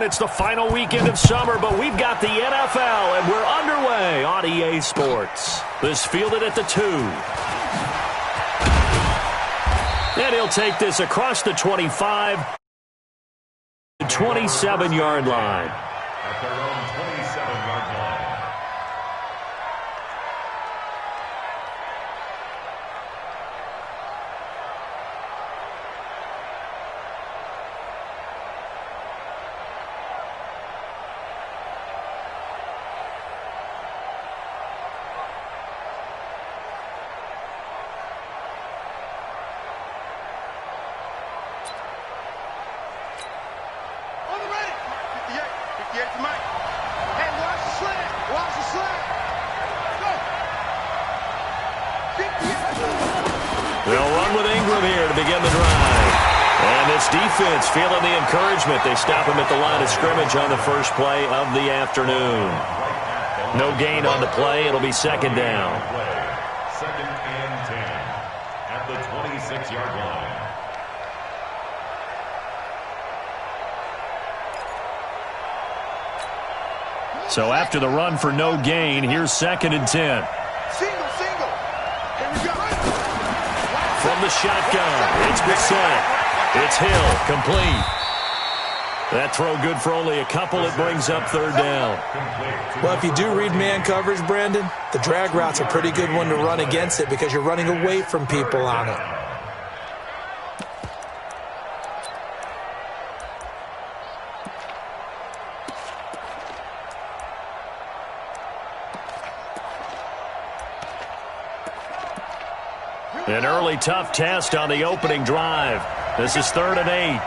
It's the final weekend of summer, but we've got the NFL, and we're underway on EA Sports. This fielded at the 2. And he'll take this across the 25, 27-yard line. At their own 27-yard line. They'll run with Ingram here to begin the drive. And this defense feeling the encouragement. They stop him at the line of scrimmage on the first play of the afternoon. No gain on the play. It'll be second down. Second and 10 at the 26-yard line. So after the run for no gain, here's second and 10. Single. Here we go. From the shotgun, it's Bissett. It's Hill, complete. That throw good for only a couple. It brings up third down. Well, if you do read man coverage, Brandon, the drag route's a pretty good one to run against it because you're running away from people on it. An early tough test on the opening drive. This is 3rd and 8.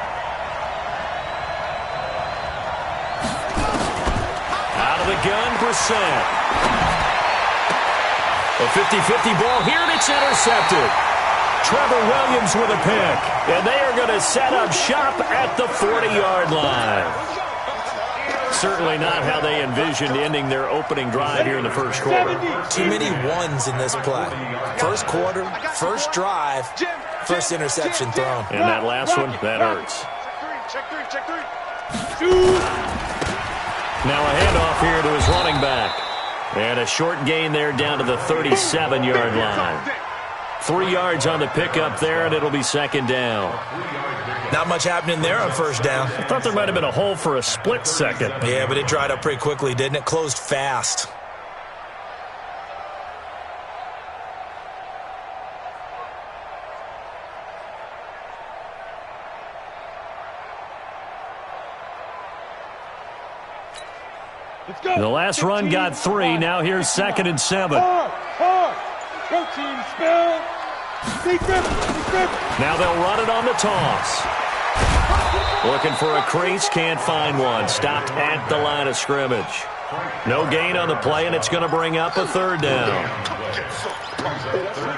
Out of the gun, Brissett. A 50-50 ball here, and it's intercepted. Trevor Williams with a pick. And they are going to set up shop at the 40-yard line. Certainly not how they envisioned ending their opening drive here in the first quarter. Too many ones in this play. First quarter, first drive, first interception thrown. And that last one, that hurts. Check three. Now a handoff here to his running back. And a short gain there down to the 37-yard line. 3 yards on the pickup there, and it'll be second down. Not much happening there on first down. I thought there might have been a hole for a split second. Yeah, but it dried up pretty quickly, didn't it? Closed fast. The last run got 3. Now here's 2nd and 7. Now they'll run it on the toss. Looking for a crease, can't find one. Stopped at the line of scrimmage. No gain on the play, and it's going to bring up a third down.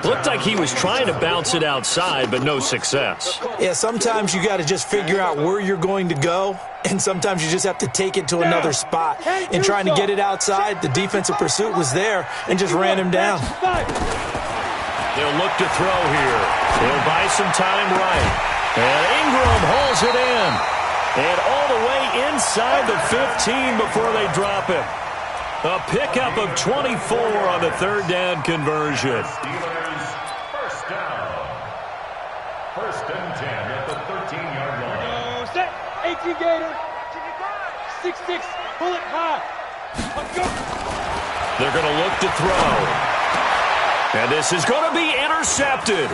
Looked like he was trying to bounce it outside, but no success. Yeah, sometimes you got to just figure out where you're going to go, and sometimes you just have to take it to another spot. And trying to get it outside, the defensive pursuit was there and just ran him down. They'll look to throw here. They'll buy some time right. And Ingram hauls it in. And all the way inside the 15 before they drop it. A pickup of 24 on the third down conversion. Steelers first down. 1st and 10 at the 13-yard line. Set. 18 Gator. 6-6. Pull it high. Let's go. They're going to look to throw. And this is going to be intercepted.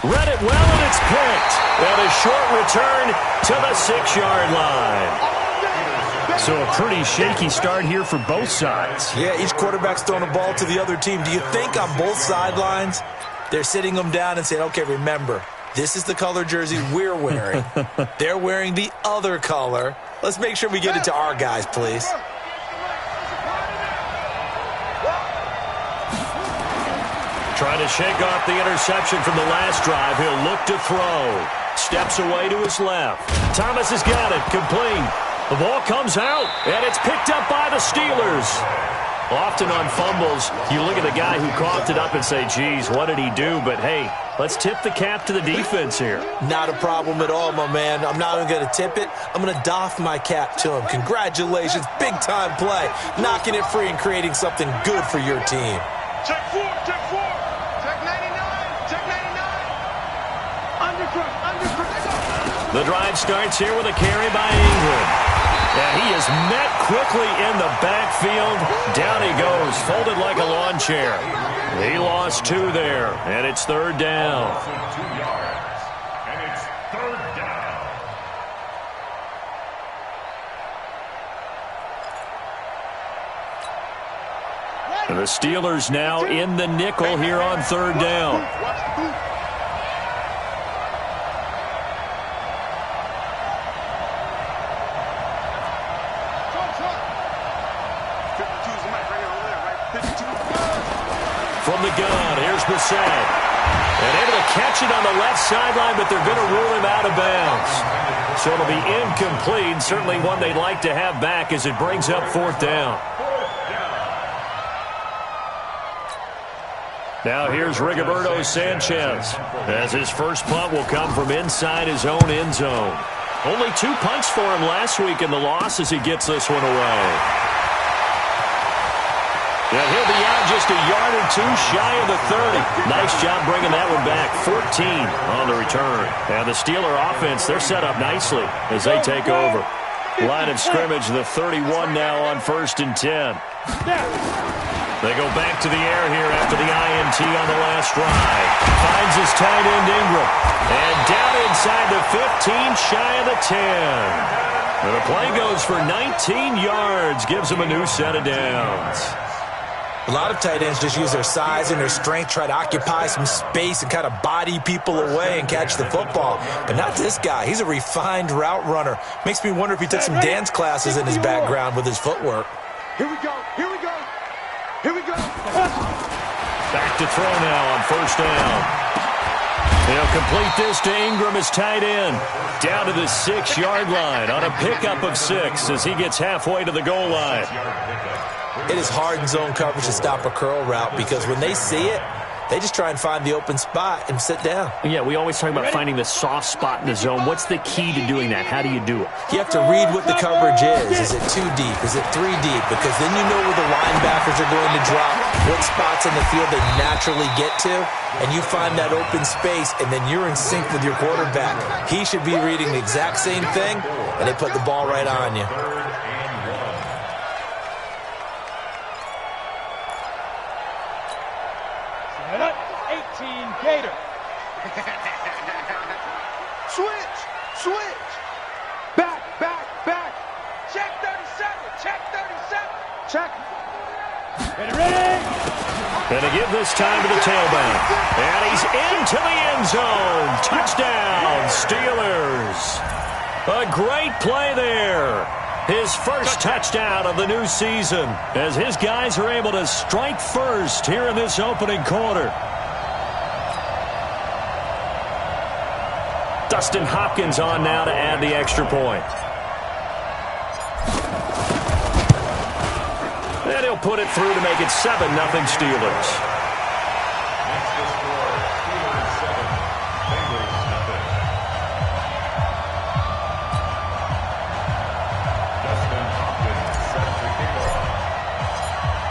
Read it well, and it's picked. And a short return to the 6-yard line. So a pretty shaky start here for both sides. Yeah, each quarterback's throwing a ball to the other team. Do you think on both sidelines they're sitting them down and saying, okay, remember, this is the color jersey we're wearing. They're wearing the other color. Let's make sure we get it to our guys, please. Trying to shake off the interception from the last drive. He'll look to throw. Steps away to his left. Thomas has got it. Complete. The ball comes out, and it's picked up by the Steelers. Often on fumbles, you look at the guy who coughed it up and say, geez, what did he do? But, hey, let's tip the cap to the defense here. Not a problem at all, my man. I'm not even going to tip it. I'm going to doff my cap to him. Congratulations. Big-time play. Knocking it free and creating something good for your team. Check 4, check 4. Check 99, check 99. Undercross. The drive starts here with a carry by Ingram. And he is met quickly in the backfield. Down he goes, folded like a lawn chair. He lost 2 there, and it's 3rd down. 2 yards, and it's 3rd down. And the Steelers now in the nickel here on 3rd down. Watch the boot. From the gun, here's Brissett. And able to catch it on the left sideline, but they're going to rule him out of bounds. So it'll be incomplete. Certainly one they'd like to have back as it brings up 4th down. Now here's Rigoberto Sanchez, as his first punt will come from inside his own end zone. Only 2 punts for him last week in the loss as he gets this one away. And he'll be out just a yard or 2 shy of the 30. Nice job bringing that one back. 14 on the return. And the Steeler offense, they're set up nicely as they take over. Line of scrimmage, the 31 now on 1st and 10. They go back to the air here after the INT on the last drive. Finds his tight end Ingram. And down inside the 15, shy of the 10. And the play goes for 19 yards. Gives him a new set of downs. A lot of tight ends just use their size and their strength, try to occupy some space and kind of body people away and catch the football. But not this guy. He's a refined route runner. Makes me wonder if he took some dance classes in his background with his footwork. Here we go, here we go, here we go. Back to throw now on 1st down. He'll complete this to Ingram as tight end. Down to the 6-yard line on a pickup of 6 as he gets halfway to the goal line. It is hard in zone coverage to stop a curl route because when they see it, they just try and find the open spot and sit down. Yeah, we always talk about finding the soft spot in the zone. What's the key to doing that? How do you do it? You have to read what the coverage is. Is it 2 deep? Is it 3 deep? Because then you know where the linebackers are going to drop, what spots in the field they naturally get to, and you find that open space, and then you're in sync with your quarterback. He should be reading the exact same thing, and they put the ball right on you. Set up, 18 Gator. Switch, switch. Back, back, back. Check 37, check 37. Check. Ready? And to give this time to the tailback. And he's into the end zone. Touchdown, Steelers. A great play there. His first touchdown of the new season as his guys are able to strike first here in this opening quarter. Dustin Hopkins on now to add the extra point. And he'll put it through to make it 7-0 Steelers.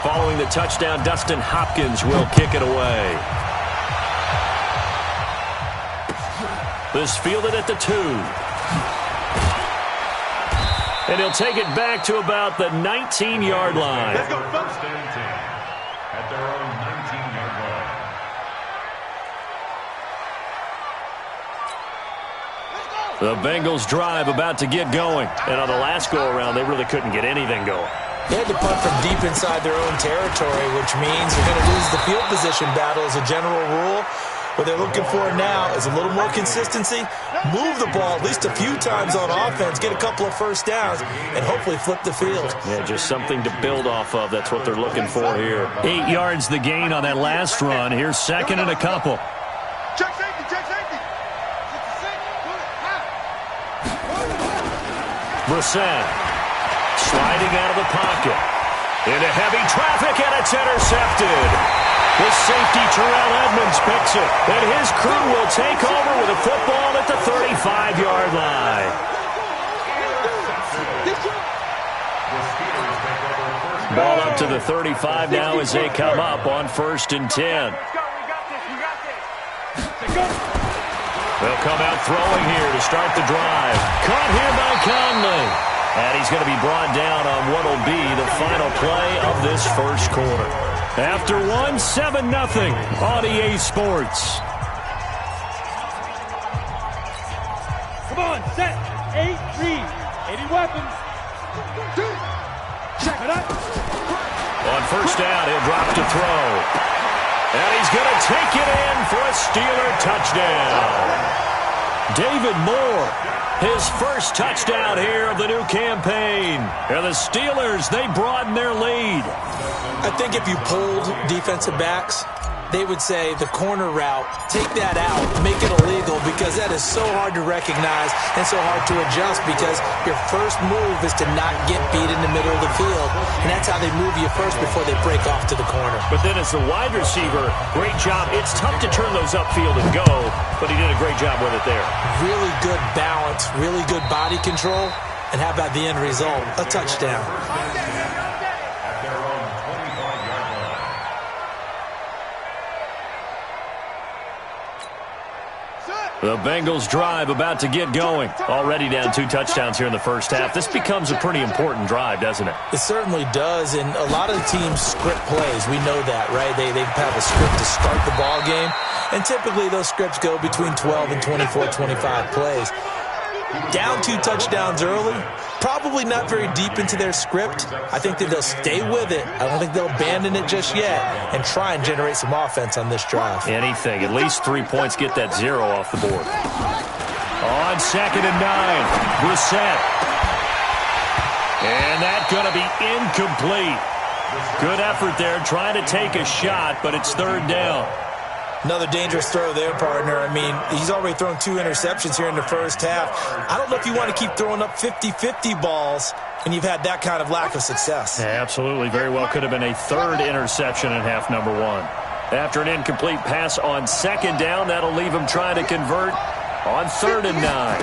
Following the touchdown, Dustin Hopkins will kick it away. This fielded at the 2. And he'll take it back to about the 19-yard line. Let's go, folks. First and 10 at their own 19-yard line. The Bengals drive about to get going. And on the last go-around, they really couldn't get anything going. They had to punt from deep inside their own territory, which means they're going to lose the field position battle as a general rule. What they're looking for now is a little more consistency, move the ball at least a few times on offense, get a couple of first downs, and hopefully flip the field. Yeah, just something to build off of. That's what they're looking for here. 8 yards the gain on that last run. Here's 2nd and a couple. Check safety, check safety. Brissett sliding out of the pocket. Into heavy traffic, and it's intercepted. The safety, Terrell Edmonds, picks it. And his crew will take over with a football at the 35-yard line. Ball up to the 35 now as they come up on 1st and 10. They'll come out throwing here to start the drive. Caught here by Conley. And he's going to be brought down on what will be the final play of this first quarter. After 7-0 on EA Sports. Come on, set. 8-3. 80 weapons. Check it out. On first down, he'll drop to throw. And he's going to take it in for a Steeler touchdown. David Moore, his first touchdown here of the new campaign. And the Steelers, they broaden their lead. I think if you polled defensive backs, they would say the corner route, take that out, make it illegal, because that is so hard to recognize and so hard to adjust, because your first move is to not get beat in the middle of the field, and that's how they move you first before they break off to the corner. But then as the wide receiver, great job. It's tough to turn those upfield and go, but he did a great job with it there. Really good balance, really good body control, and how about the end result? A touchdown. The Bengals drive about to get going. Already down 2 touchdowns here in the first half. This becomes a pretty important drive, doesn't it? It certainly does, and a lot of the teams script plays. We know that, right? They have a script to start the ball game, and typically those scripts go between 12 and 24, 25 plays. Down 2 touchdowns early, probably not very deep into their script. I think that they'll stay with it. I don't think they'll abandon it just yet and try and generate some offense on this drive. Anything. At least 3 points, get that 0 off the board. On 2nd and 9, Brissett. And that's going to be incomplete. Good effort there trying to take a shot, but it's 3rd down. Another dangerous throw there, partner. I mean, he's already thrown 2 interceptions here in the first half. I don't know if you want to keep throwing up 50-50 balls, and you've had that kind of lack of success. Yeah, absolutely. Very well could have been a 3rd interception in half number 1. After an incomplete pass on 2nd down, that'll leave him trying to convert on 3rd and 9.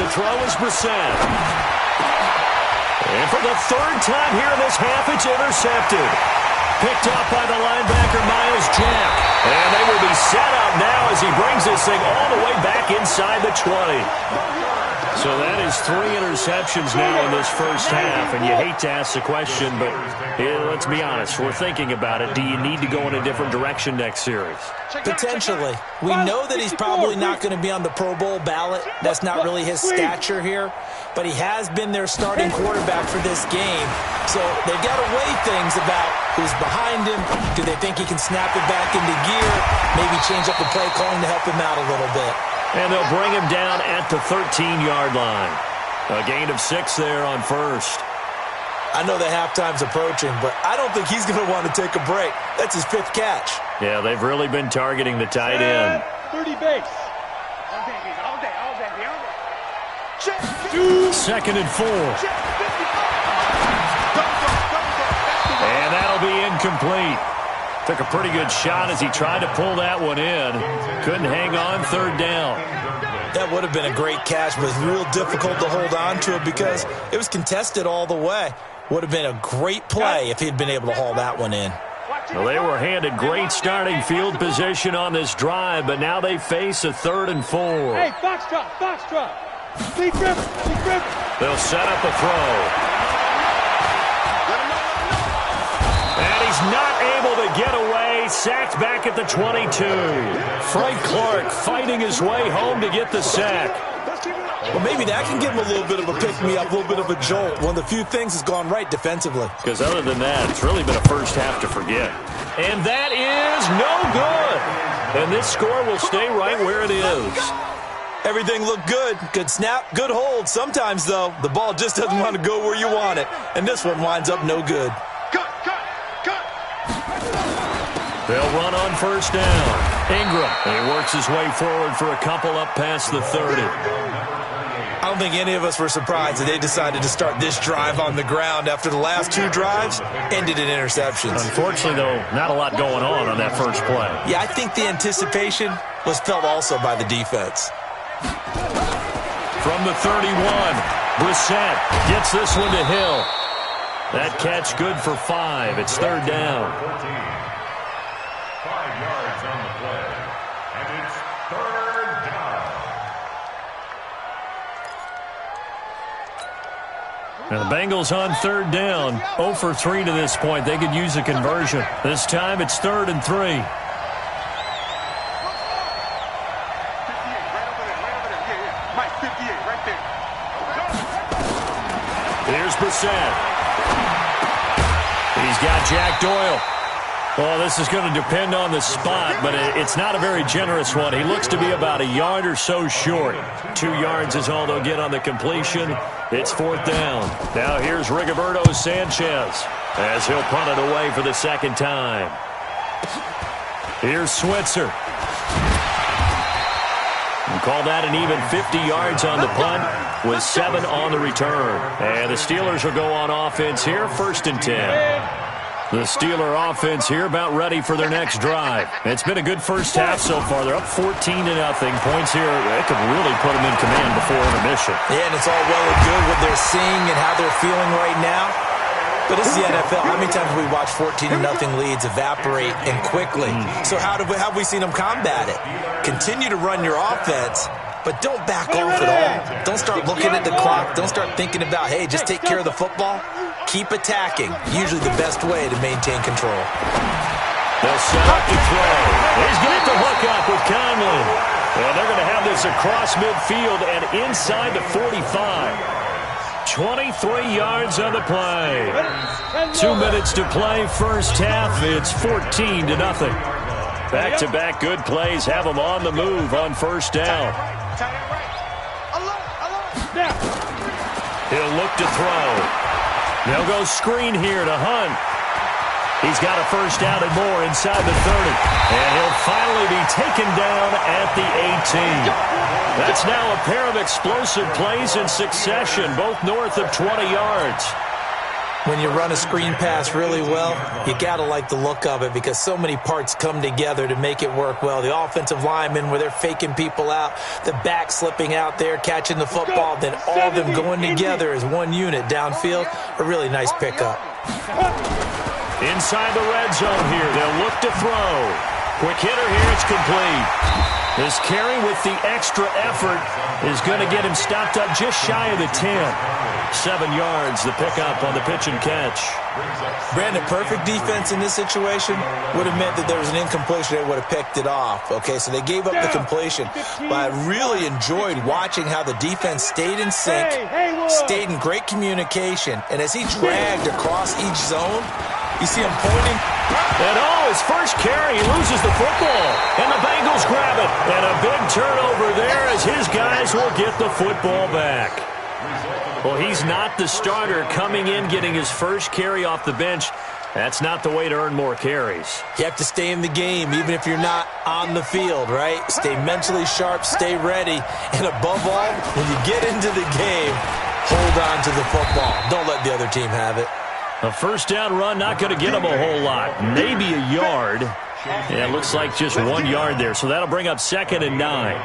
To throw is Brissett. And for the 3rd time here in this half, it's intercepted. Picked up by the linebacker, Miles Jack. And they will be set up now as he brings this thing all the way back inside the 20. So that is 3 interceptions now in this first half. And you hate to ask the question, but let's be honest. We're thinking about it. Do you need to go in a different direction next series? Potentially. We know that he's probably not going to be on the Pro Bowl ballot. That's not really his stature here. But he has been their starting quarterback for this game. So they've got to weigh things about who's behind him. Do they think he can snap it back into gear? Maybe change up the play calling to help him out a little bit. And they'll bring him down at the 13-yard line. A gain of 6 there on 1st. I know the halftime's approaching, but I don't think he's going to want to take a break. That's his 5th catch. Yeah, they've really been targeting the tight end. 30 base. 2nd and 4. And that'll be incomplete. Took a pretty good shot as he tried to pull that one in. Couldn't hang on 3rd down. That would have been a great catch, but it was real difficult to hold on to it because it was contested all the way. Would have been a great play if he'd been able to haul that one in. Well, they were handed great starting field position on this drive, but now they face a 3rd and 4. Hey, foxtrot, foxtrot. Lead river, lead river. They'll set up a throw. And he's not able to get away. Sacked back at the 22. Frank Clark fighting his way home to get the sack. Well, maybe that can give him a little bit of a pick-me-up, a little bit of a jolt. One of the few things has gone right defensively. Because other than that, it's really been a first half to forget. And that is no good. And this score will stay right where it is. Everything looked good. Good snap, good hold. Sometimes, though, the ball just doesn't want to go where you want it. And this one winds up no good. They'll run on 1st down. Ingram. And he works his way forward for a couple up past the 30. I don't think any of us were surprised that they decided to start this drive on the ground after the last 2 drives ended in interceptions. Unfortunately, though, not a lot going on that first play. Yeah, I think the anticipation was felt also by the defense. From the 31, Brissett gets this one to Hill. That catch good for 5. It's 3rd down. 14. 5 yards on the play. And it's 3rd down. Now the Bengals on 3rd down. 0 for 3 to this point. They could use a conversion. This time it's 3rd and 3. Here's Brissett. He's got Jack Doyle. Well, this is going to depend on the spot, but it's not a very generous one. He looks to be about a yard or so short. 2 yards is all they'll get on the completion. It's 4th down. Now here's Rigoberto Sanchez as he'll punt it away for the 2nd time. Here's Switzer. And call that an even 50 yards on the punt with 7 on the return. And the Steelers will go on offense here, 1st and 10. The Steeler offense here about ready for their next drive. It's been a good first half so far. They're up 14-0. Points here, they could really put them in command before intermission. Yeah, and it's all well and good what they're seeing and how they're feeling right now. But this is the NFL. How many times have we watched 14-0 leads evaporate and quickly? So how have we seen them combat it? Continue to run your offense, but don't back off at all. Don't start looking at the clock. Don't start thinking about, hey, just take care of the football. Keep attacking. Usually the best way to maintain control. They'll set up to throw. He's got the hook up with Conley. And they're going to have this across midfield and inside the 45. 23 yards on the play. 2 minutes to play first half. It's 14-0. Back-to-back good plays have them on the move on 1st down. He'll look to throw. They'll go screen here to Hunt. He's got a 1st down and more inside the 30. And he'll finally be taken down at the 18. That's now a pair of explosive plays in succession, both north of 20 yards. When you run a screen pass really well, you got to like the look of it because so many parts come together to make it work well. The offensive linemen, where they're faking people out, the back slipping out there, catching the football, then all of them going together as one unit downfield. A really nice pickup. Inside the red zone here, they'll look to throw. Quick hitter here, it's complete. This carry with the extra effort is going to get him stopped up just shy of the 10. 7 yards, the pickup on the pitch and catch. Brandon, perfect defense in this situation would have meant that there was an incompletion. They would have picked it off. Okay, so they gave up the completion. But I really enjoyed watching how the defense stayed in sync, stayed in great communication. And as he dragged across each zone, you see him pointing. And his first carry, he loses the football. And the Bengals grab it. And a big turnover there as his guys will get the football back. Well, he's not the starter coming in, getting his first carry off the bench. That's not the way to earn more carries. You have to stay in the game, even if you're not on the field, right? Stay mentally sharp, stay ready. And above all, when you get into the game, hold on to the football. Don't let the other team have it. A 1st down run, not going to get him a whole lot. Maybe a yard. Yeah, it looks like just 1 yard there. So that'll bring up 2nd and 9.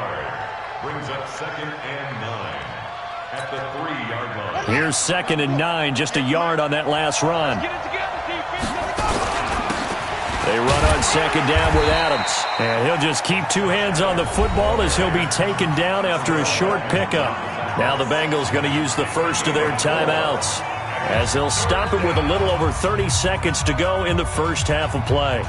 Brings up 2nd and 9 at the 3-yard line. Here's 2nd and 9, just a yard on that last run. They run on 2nd down with Adams. And he'll just keep 2 hands on the football as he'll be taken down after a short pickup. Now the Bengals going to use the first of their timeouts, as they'll stop it with a little over 30 seconds to go in the first half of play.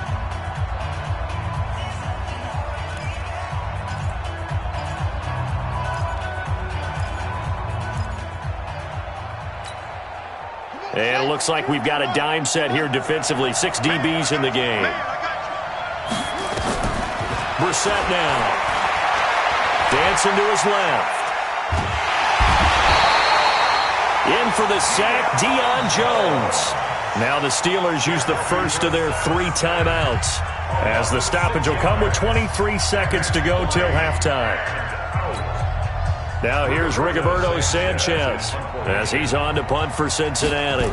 And it looks like we've got a dime set here defensively. 6 DBs in the game. Brissett now. Dancing to his left. In for the sack, Deion Jones. Now the Steelers use the first of their 3 timeouts, as the stoppage will come with 23 seconds to go till halftime. Now here's Rigoberto Sanchez as he's on to punt for Cincinnati.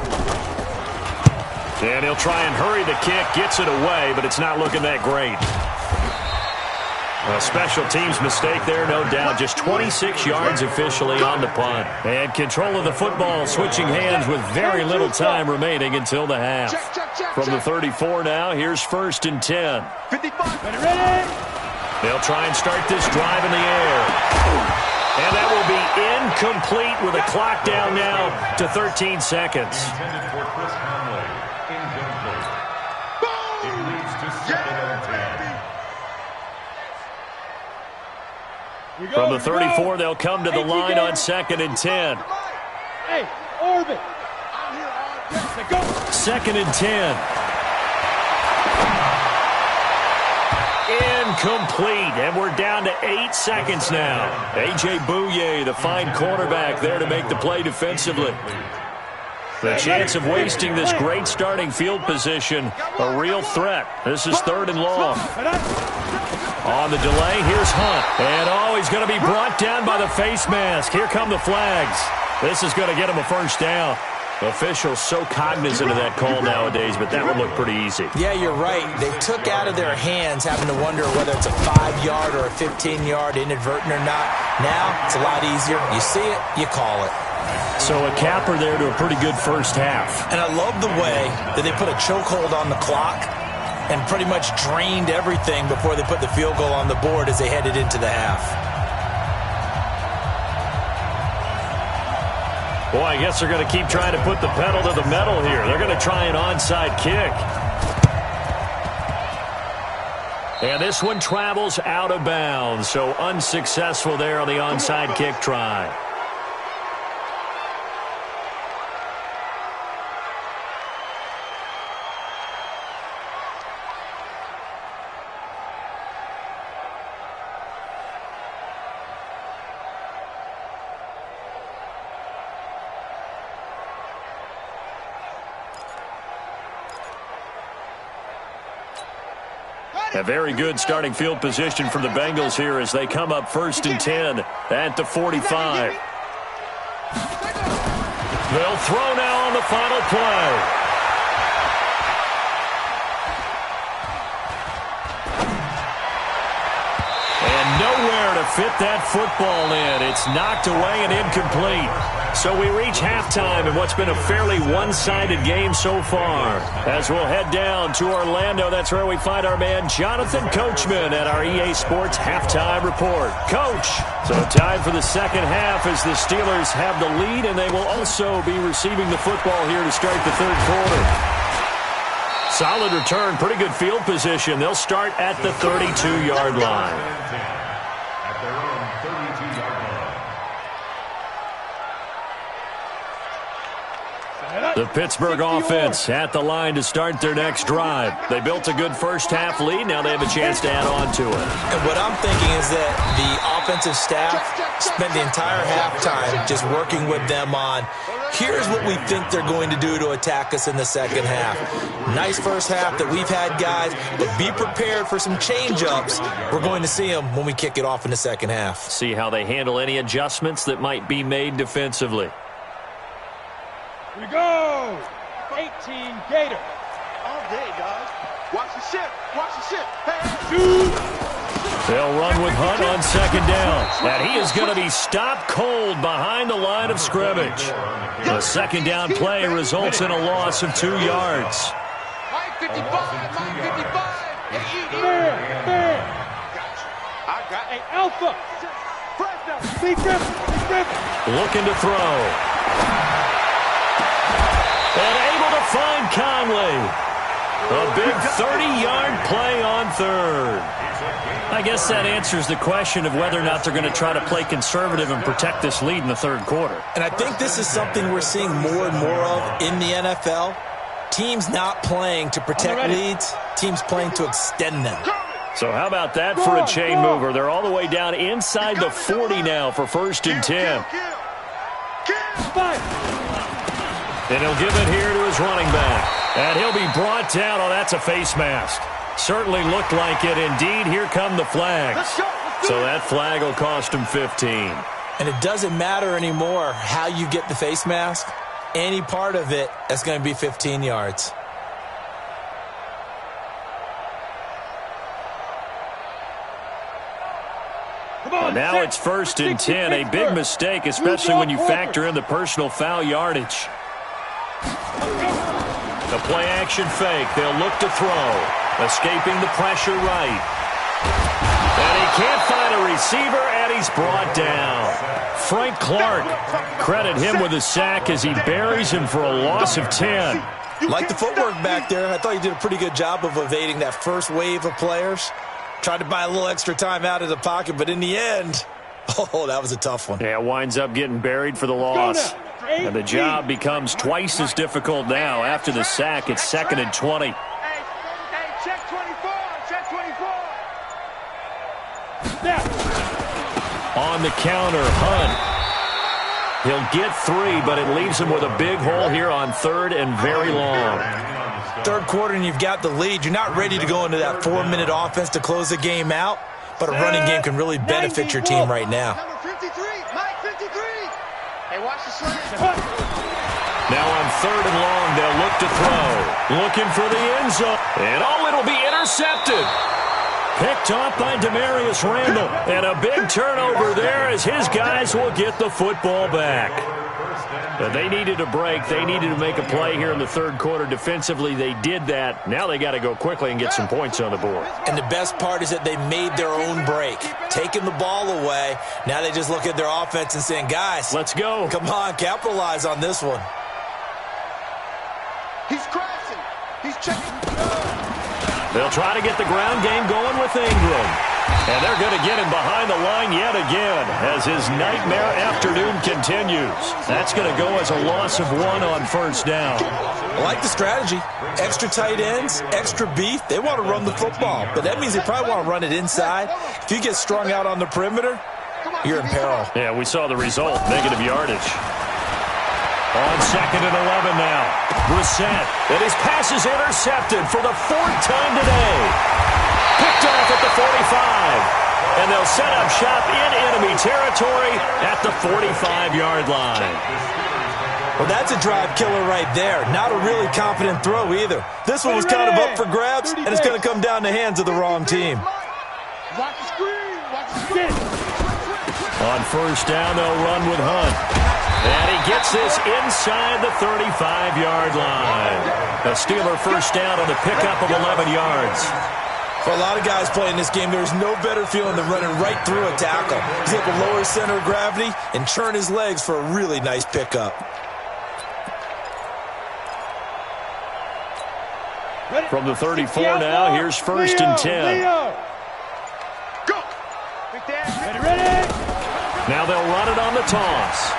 And he'll try and hurry the kick, gets it away, but it's not looking that great. A special teams mistake there, no doubt. Just 26 yards officially on the punt. And control of the football switching hands with very little time remaining until the half. From the 34 now, here's 1st and 10. 55. Ready? They'll try and start this drive in the air. And that will be incomplete with a clock down now to 13 seconds. Intended for Chris Conley. Incomplete. It leads to 2nd and 10. From the 34, they'll come to the line on 2nd and 10. Hey, orbit. Go. 2nd and 10. Incomplete, and we're down to 8 seconds now. A.J. Bouye, the fine cornerback, there to make the play defensively. The chance of wasting this great starting field position, a real threat. This is 3rd and long. On the delay, here's Hunt. And, he's going to be brought down by the face mask. Here come the flags. This is going to get him a 1st down. Officials so cognizant of that call nowadays, but that would look pretty easy. Yeah, you're right. They took out of their hands having to wonder whether it's a 5-yard or a 15-yard inadvertent or not. Now, it's a lot easier. You see it, you call it. So a capper there to a pretty good first half. And I love the way that they put a chokehold on the clock and pretty much drained everything before they put the field goal on the board as they headed into the half. Boy, I guess they're going to keep trying to put the pedal to the metal here. They're going to try an onside kick. And this one travels out of bounds, so unsuccessful there on the onside kick try. A very good starting field position for the Bengals here as they come up 1st and 10 at the 45. They'll throw now on the final play. And nowhere to fit that football in. It's knocked away and incomplete. So we reach halftime in what's been a fairly one-sided game so far. As we'll head down to Orlando, that's where we find our man Jonathan Coachman at our EA Sports Halftime Report. Coach, so time for the second half as the Steelers have the lead, and they will also be receiving the football here to start the 3rd quarter. Solid return, pretty good field position. They'll start at the 32-yard line. At their own 32-yard line. The Pittsburgh offense at the line to start their next drive. They built a good first half lead. Now they have a chance to add on to it. And what I'm thinking is that the offensive staff spent the entire halftime just working with them on, here's what we think they're going to do to attack us in the second half. Nice first half that we've had, guys, but be prepared for some change-ups. We're going to see them when we kick it off in the second half. See how they handle any adjustments that might be made defensively. Here we go. 18 Gator. All day, guys. Watch the ship. Watch the ship. Hey. They'll run with Hunt on 2nd down. And he is going to be stopped cold behind the line of scrimmage. The 2nd down play results in a loss of 2 yards. Mike 55. Mike 55. Fair. I got Hey, Alpha. Press now. Big grip. Looking to throw. And able to find Conley. A big 30-yard play on 3rd. I guess that answers the question of whether or not they're going to try to play conservative and protect this lead in the 3rd quarter. And I think this is something we're seeing more and more of in the NFL. Teams not playing to protect leads, teams playing to extend them. So how about that for a chain mover? They're all the way down inside the 40 now for 1st and 10. And he'll give it here to his running back. And he'll be brought down. Oh, that's a face mask. Certainly looked like it. Indeed, here come the flags. So that flag will cost him 15. And it doesn't matter anymore how you get the face mask. Any part of it, that's going to be 15 yards. Now it's 1st and 10. A big mistake, especially when you factor in the personal foul yardage. The play-action fake. They'll look to throw. Escaping the pressure right. And he can't find a receiver, and he's brought down. Frank Clark, credit him with a sack as he buries him for a loss of 10. Like the footwork back there. I thought he did a pretty good job of evading that first wave of players. Tried to buy a little extra time out of the pocket, but in the end, oh, that was a tough one. Yeah, winds up getting buried for the loss. And the job becomes twice as difficult now. After the sack, it's 2nd and 20. Hey, check 24, check 24. On the counter, Hunt. He'll get 3, but it leaves him with a big hole here on 3rd and very long. Third quarter and you've got the lead. You're not ready to go into that 4-minute offense to close the game out, but a running game can really benefit your team right now. Number 53, Mike 53. Hey, watch the slant. Now on 3rd and long, they'll look to throw. Looking for the end zone. And it'll be intercepted. Picked off by Demarius Randall. And a big turnover there as his guys will get the football back. But they needed a break. They needed to make a play here in the 3rd quarter. Defensively, they did that. Now they got to go quickly and get some points on the board. And the best part is that they made their own break. Taking the ball away. Now they just look at their offense and saying, guys, let's go. Come on, capitalize on this one. He's crashing. He's checking. They'll try to get the ground game going with Ingram. And they're going to get him behind the line yet again as his nightmare afternoon continues. That's going to go as a loss of 1 on 1st down. I like the strategy. Extra tight ends, extra beef. They want to run the football, but that means they probably want to run it inside. If you get strung out on the perimeter, you're in peril. Yeah, we saw the result, negative yardage. On 2nd and 11 now. Brissett, and his pass is intercepted for the 4th time today. Picked off at the 45. And they'll set up shop in enemy territory at the 45-yard line. Well, that's a drive killer right there. Not a really confident throw either. This one was kind of up for grabs, and it's going to come down the hands of the wrong team. Watch the screen. Watch the screen. On 1st down, they'll run with Hunt. And he gets this inside the 35-yard line. A Steeler 1st down on the pickup of 11 yards. For a lot of guys playing this game, there's no better feeling than running right through a tackle. He's able to lower his center of gravity and churn his legs for a really nice pickup. From the 34 now, here's 1st and 10. Go. Ready? Now they'll run it on the toss.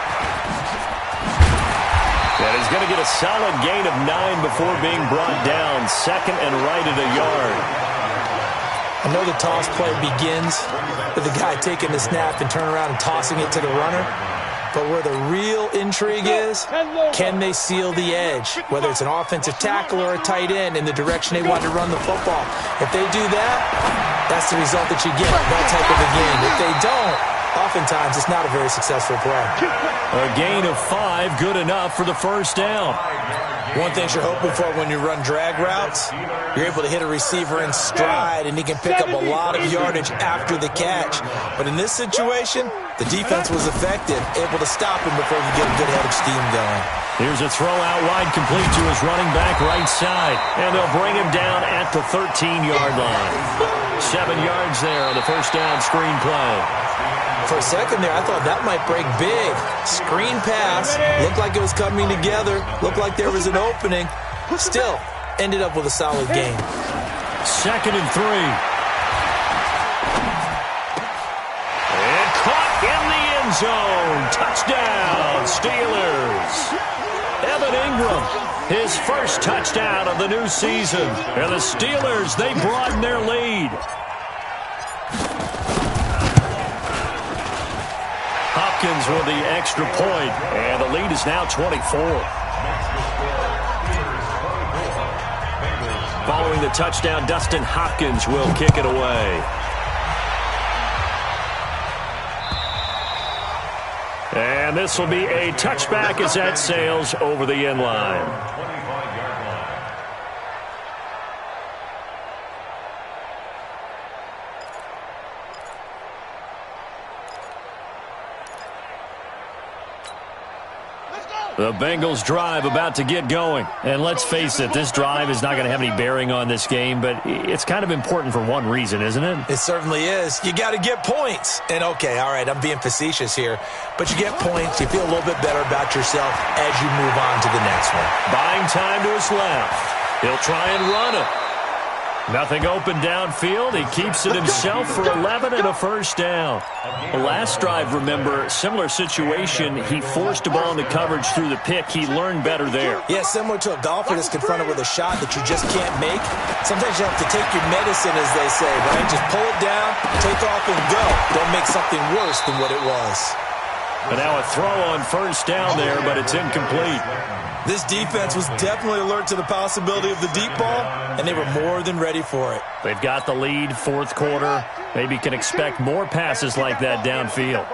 And he's going to get a solid gain of 9 before being brought down. 2nd and right at a yard. I know the toss play begins with the guy taking the snap and turning around and tossing it to the runner. But where the real intrigue is, can they seal the edge? Whether it's an offensive tackle or a tight end in the direction they want to run the football. If they do that, that's the result that you get, that type of a game. If they don't, oftentimes it's not a very successful play. A gain of 5, good enough for the 1st down. One thing you're hoping for when you run drag routes, you're able to hit a receiver in stride, and he can pick up a lot of yardage after the catch. But in this situation, the defense was effective, able to stop him before he get a good head of steam going. Here's a throw out wide, complete to his running back right side. And they'll bring him down at the 13-yard line. 7 yards there on the 1st down screen play. For a second there, I thought that might break big. Screen pass, looked like it was coming together, looked like there was an opening. Still, ended up with a solid game. 2nd and 3. And caught in the end zone. Touchdown, Steelers. Evan Ingram, his 1st touchdown of the new season. And the Steelers, they broaden their lead. Hopkins with the extra point, and the lead is now 24. Following the touchdown, Dustin Hopkins will kick it away. And this will be a touchback as that sails over the end line. 25-yard line. The Bengals drive about to get going. And let's face it, this drive is not going to have any bearing on this game, but it's kind of important for one reason, isn't it? It certainly is. You got to get points. And okay, all right, I'm being facetious here, but you get points, you feel a little bit better about yourself as you move on to the next one. Buying time to his left. He'll try and run it. Nothing open downfield. He keeps it himself for 11 and a first down. The last drive, remember, similar situation. He forced a ball into coverage through the pick. He learned better there. Yeah, similar to a golfer that's confronted with a shot that you just can't make. Sometimes you have to take your medicine, as they say, right? Just pull it down, take off, and go. Don't make something worse than what it was. And now a throw on first down there, but it's incomplete. This defense was definitely alert to the possibility of the deep ball, and they were more than ready for it. They've got the lead, fourth quarter. Maybe can expect more passes like that downfield.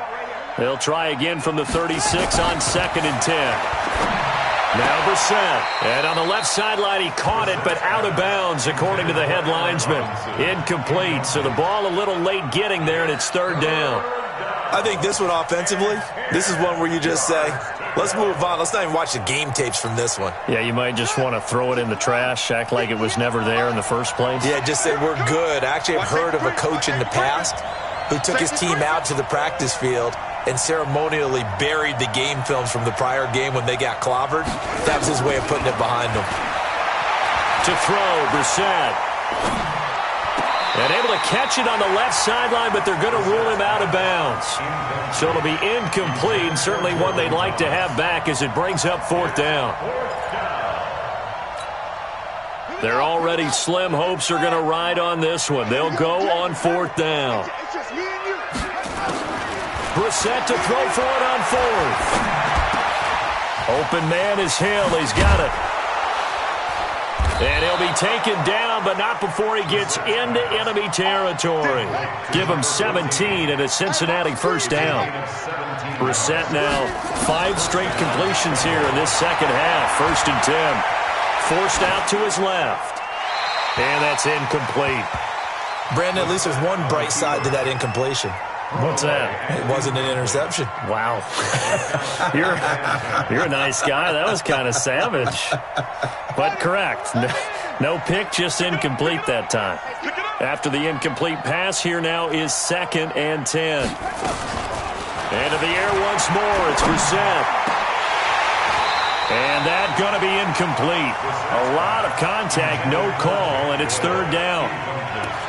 They'll try again from the 36 on 2nd and 10. Now Brissett. And on the left sideline, he caught it, but out of bounds, according to the head linesman. Incomplete, so the ball a little late getting there, and it's 3rd down. I think this one offensively, this is one where you just say, let's move on. Let's not even watch the game tapes from this one. Yeah, you might just want to throw it in the trash, act like it was never there in the first place. Yeah, just say we're good. Actually, I've heard of a coach in the past who took his team out to the practice field and ceremonially buried the game films from the prior game when they got clobbered. That was his way of putting it behind them. To throw, Brissett. And able to catch it on the left sideline, but they're going to rule him out of bounds. So it'll be incomplete, and certainly one they'd like to have back as it brings up 4th down. Their already slim hopes are going to ride on this one. They'll go on 4th down. Brissett to throw for it on 4th. Open man is Hill. He's got it. And he'll be taken down, but not before he gets into enemy territory. Give him 17 and a Cincinnati first down. Brissett now 5 straight completions here in this second half. 1st and 10. Forced out to his left. And that's incomplete. Brandon, at least there's one bright side to that incompletion. What's that? It wasn't an interception. Wow. You're a nice guy. That was kind of savage. But correct. No pick, just incomplete that time. After the incomplete pass, here now is 2nd and 10. Into the air once more. It's Brissett. And that's going to be incomplete. A lot of contact, no call, and it's 3rd down.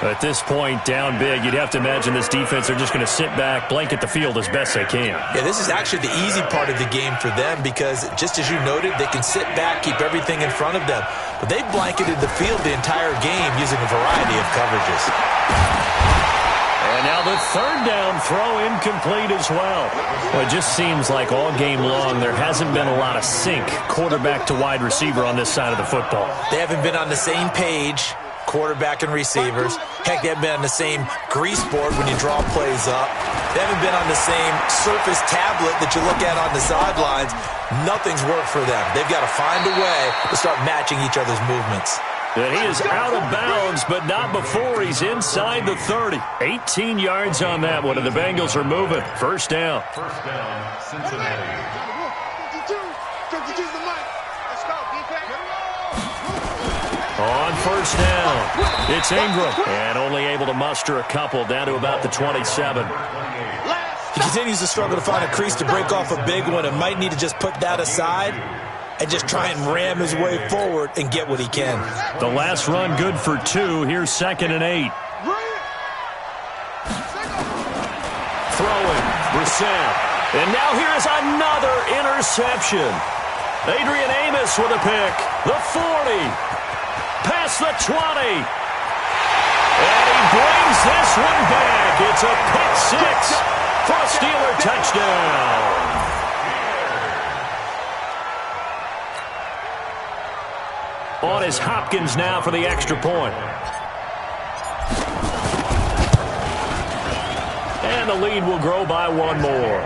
At this point, down big, you'd have to imagine this defense are just going to sit back, blanket the field as best they can. Yeah, this is actually the easy part of the game for them because, just as you noted, they can sit back, keep everything in front of them. But they've blanketed the field the entire game using a variety of coverages. And now the 3rd down throw incomplete as well. Well, it just seems like all game long there hasn't been a lot of sync quarterback to wide receiver on this side of the football. They haven't been on the same page, quarterback and receivers. Heck, they haven't been on the same grease board when you draw plays up. They haven't been on the same Surface tablet that you look at on the sidelines. Nothing's worked for them. They've got to find a way to start matching each other's movements. And he is out of bounds, but not before he's inside the 30. 18 yards on that one, and the Bengals are moving. First down. First down, Cincinnati. On first down, it's Ingram. And only able to muster a couple down to about the 27. He continues to struggle to find a crease to break off a big one and might need to just put that aside and just try and ram his way forward and get what he can. The last run good for 2. Here's 2nd and 8. Throwing, Brissett. And now here's another interception. Adrian Amos with a pick. The 40. Past the 20. And he brings this one back. It's a pick 6 for a Steeler touchdown. On is Hopkins now for the extra point. And the lead will grow by 1 more.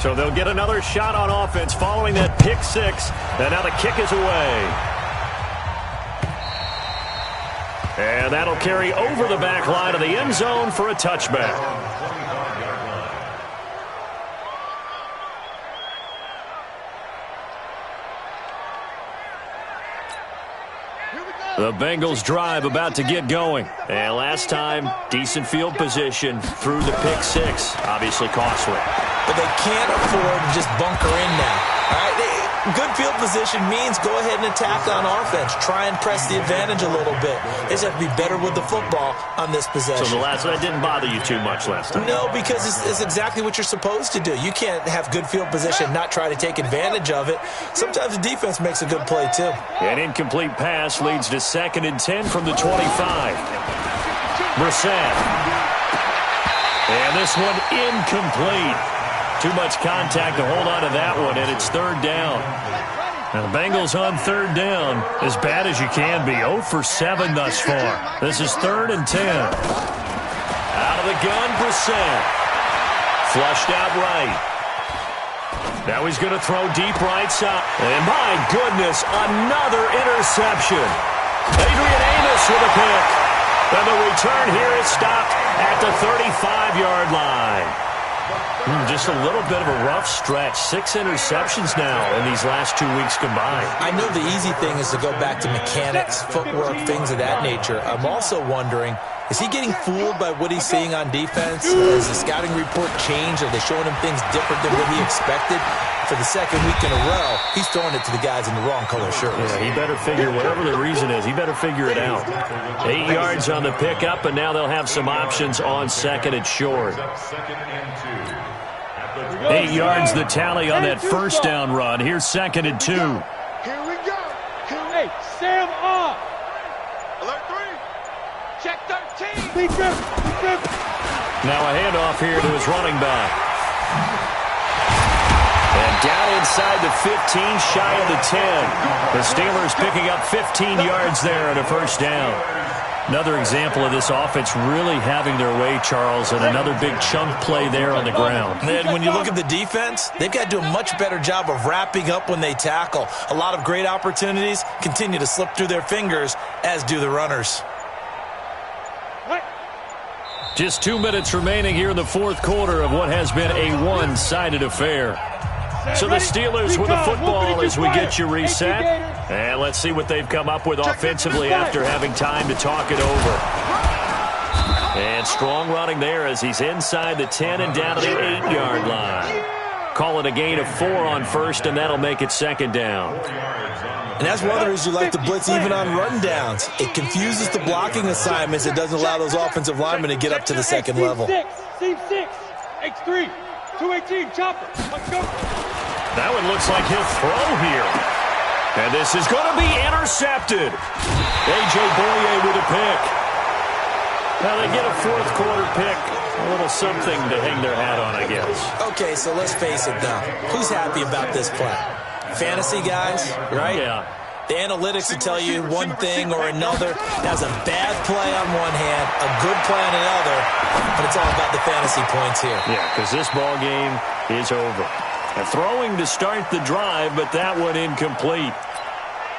So they'll get another shot on offense following that pick six. And now the kick is away. And that'll carry over the back line of the end zone for a touchback. The Bengals drive about to get going. And last time, decent field position through the pick six. Obviously costly. But they can't afford to just bunker in now. All right? Good field position means go ahead and attack on offense. Try and press the advantage a little bit. They just have to be better with the football on this possession. So that didn't bother you too much last time? No, because it's exactly what you're supposed to do. You can't have good field position and not try to take advantage of it. Sometimes the defense makes a good play, too. An incomplete pass leads to 2nd and 10 from the 25. Brissett. And this one incomplete. Too much contact to hold on to that one, and it's 3rd down. Now the Bengals on 3rd down, as bad as you can be. 0 for 7 thus far. This is 3rd and 10. Out of the gun, Brissett. Flushed out right. Now he's going to throw deep right side. And my goodness, another interception. Adrian Amos with a pick. And the return here is stopped at the 35-yard line. Just a little bit of a rough stretch. 6 interceptions now in these last 2 weeks combined. I know the easy thing is to go back to mechanics, footwork, things of that nature. I'm also wondering, is he getting fooled by what he's seeing on defense? Has the scouting report changed? Are they showing him things different than what he expected? For the 2nd week in a row, he's throwing it to the guys in the wrong color shirts. Yeah, he better figure, whatever the reason is, he better figure it out. 8 yards on the pickup, and now they'll have some options on 2nd and short. 8 yards the tally on that first down run. Here's 2nd and 2. Here we go. Hey, Sam off. Alert 3. Check 13. Big grip. Now a handoff here to his running back. And down inside the 15, shy of the 10. The Steelers picking up 15 yards there and a first down. Another example of this offense really having their way, Charles, and another big chunk play there on the ground. And when you look at the defense, they've got to do a much better job of wrapping up when they tackle. A lot of great opportunities continue to slip through their fingers, as do the runners. Just 2 minutes remaining here in the 4th quarter of what has been a one-sided affair. So the Steelers with the football as we get you reset. And let's see what they've come up with offensively after having time to talk it over. And strong running there as he's inside the 10 and down to the 8-yard line. Call it a gain of 4 on first, and that'll make it 2nd down. And that's one of the reasons you like to blitz even on rundowns. It confuses the blocking assignments. It doesn't allow those offensive linemen to get up to the 2nd level. Seam 6, X3, 218, chopper. Let's go. That one looks like he'll throw here. And this is going to be intercepted. A.J. Boye with a pick. Now they get a 4th quarter pick. A little something to hang their hat on, I guess. Okay, so let's face it now. Who's happy about this play? Fantasy guys, right? Yeah. The analytics will tell you one thing or another. That's a bad play on one hand, a good play on another, but it's all about the fantasy points here. Yeah, because this ball game is over. A throwing to start the drive, but that one incomplete.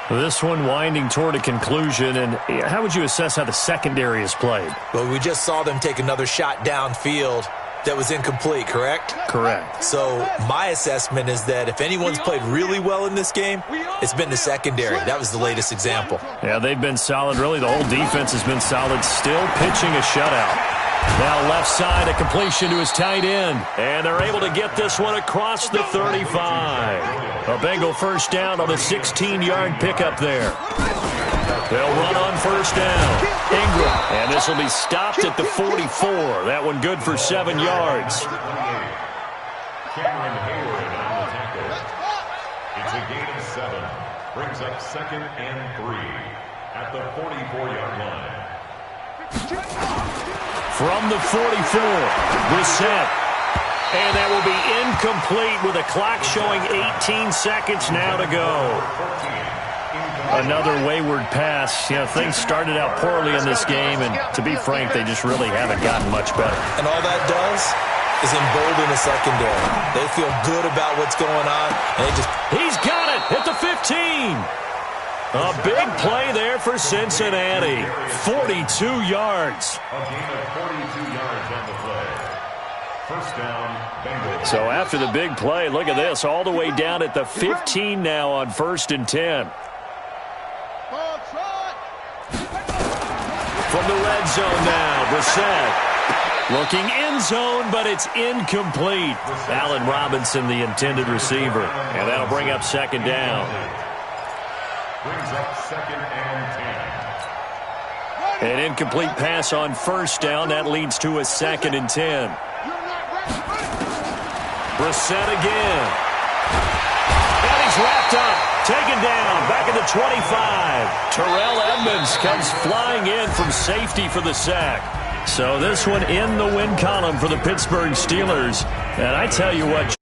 This one winding toward a conclusion, and how would you assess how the secondary has played? Well, we just saw them take another shot downfield that was incomplete, correct? Correct. So my assessment is that if anyone's played really well in this game, it's been the secondary. That was the latest example. Yeah, they've been solid. Really, the whole defense has been solid. Still pitching a shutout. Now left side, a completion to his tight end. And they're able to get this one across the 35. A Bengal first down on the 16-yard pickup there. They'll run on first down. Ingram. And this will be stopped at the 44. That one good for 7 yards. Cameron Hayward on the tackle. It's a gain of 7. Brings up 2nd and 3 at the 44-yard line. From the 44, Brissett. And that will be incomplete with a clock showing 18 seconds now to go. Another wayward pass. You know, things started out poorly in this game, and to be frank, they just really haven't gotten much better. And all that does, is emboldened the secondary. They feel good about what's going on, and He's got it at the 15. A big play there for Cincinnati. 42 yards. A gain of 42 yards on the play. First down, Bengals. So after the big play, look at this, all the way down at the 15 now on 1st and 10. From the red zone now, Brissett. Looking end zone, but it's incomplete. Allen Robinson, the intended receiver. And that'll bring up 2nd down. Brings up 2nd and 10. An incomplete pass on 1st down. That leads to a 2nd and 10. Brissett again. And he's wrapped up. Taken down. Back at the 25. Terrell Edmonds comes flying in from safety for the sack. So this one in the win column for the Pittsburgh Steelers. And I tell you what,